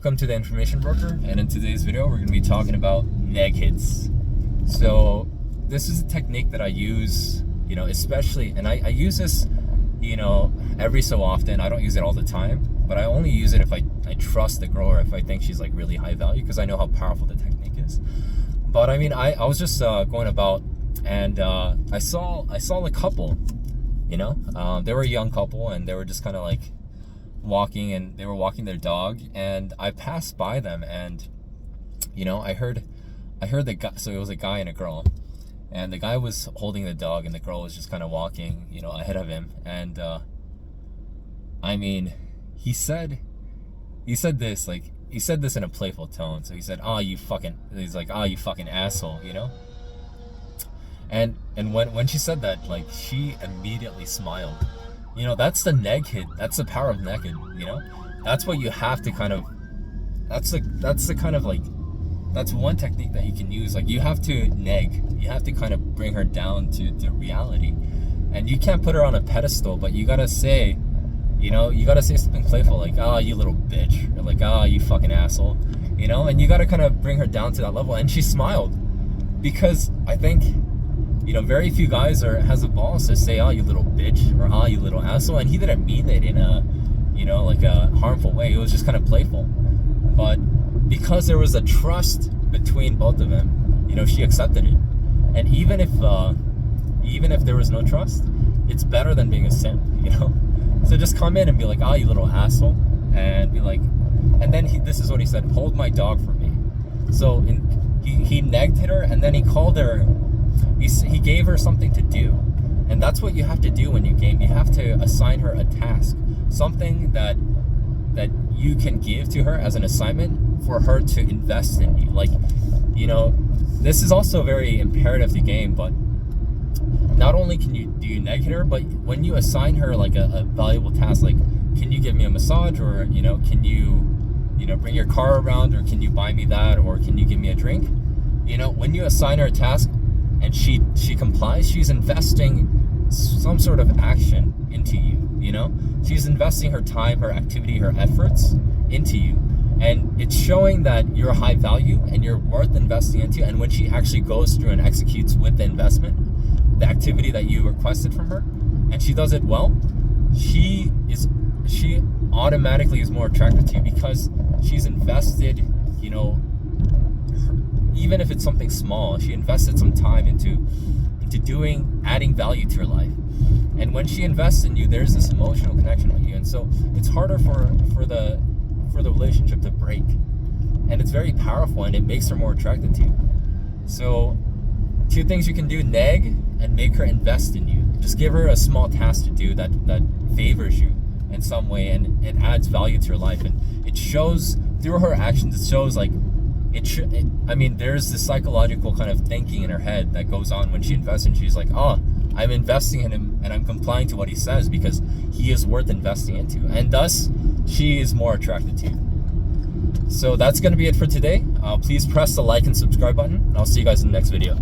Welcome to the Information Broker, and in today's video we're going to be talking about neg hits. So this is a technique that I use, especially, and I use this, every so often. I don't use it all the time, but I only use it if I trust the girl or if I think she's like really high value, because I know how powerful the technique is. But I mean, I was just going about, and I saw a couple, they were a young couple, and they were just kind of like walking, and they were walking their dog, and I passed by them, and I heard the guy. So it was a guy and a girl, and the guy was holding the dog, and the girl was just kind of walking ahead of him. And I mean, he said this in a playful tone. So he said, you fucking asshole, and when she said that, like, she immediately smiled. That's the neg hit. That's the power of neg hit. That's what you have to kind of, that's one technique that you can use. Like, you have to neg, you have to kind of bring her down to reality, and you can't put her on a pedestal, but you gotta say, something playful, like, you little bitch, or like, you fucking asshole, and you gotta kind of bring her down to that level. And she smiled, because I think, very few guys has the balls to say, you little bitch, or you little asshole. And he didn't mean it in a, like a harmful way. It was just kind of playful. But because there was a trust between both of them, she accepted it. And even if there was no trust, it's better than being a simp, So just come in and be like, you little asshole, and be like, and then this is what he said: hold my dog for me. So he negged her, and then he called her. He gave her something to do, and that's what you have to do when you game. You have to assign her a task, something that you can give to her as an assignment for her to invest in you. Like, this is also very imperative to game. But not only do you neg her, but when you assign her like a valuable task, like, can you give me a massage, or can you bring your car around, or can you buy me that, or can you give me a drink? When you assign her a task and she complies, she's investing some sort of action into you. She's investing her time, her activity, her efforts into you, and it's showing that you're high value and you're worth investing into. And when she actually goes through and executes with the investment, the activity that you requested from her, and she does it well, she automatically is more attracted to you, because she's invested, even if it's something small, she invested some time into adding value to your life. And when she invests in you, there's this emotional connection with you, and so it's harder for the relationship to break, and it's very powerful, and it makes her more attracted to you. So 2 things you can do: neg and make her invest in you. Just give her a small task to do that favors you in some way, and it adds value to your life, and it shows through her actions. It shows like there's this psychological kind of thinking in her head that goes on when she invests, and she's like, I'm investing in him, and I'm complying to what he says, because he is worth investing into, and thus she is more attracted to you. So that's going to be it for today. Please press the like and subscribe button, and I'll see you guys in the next video.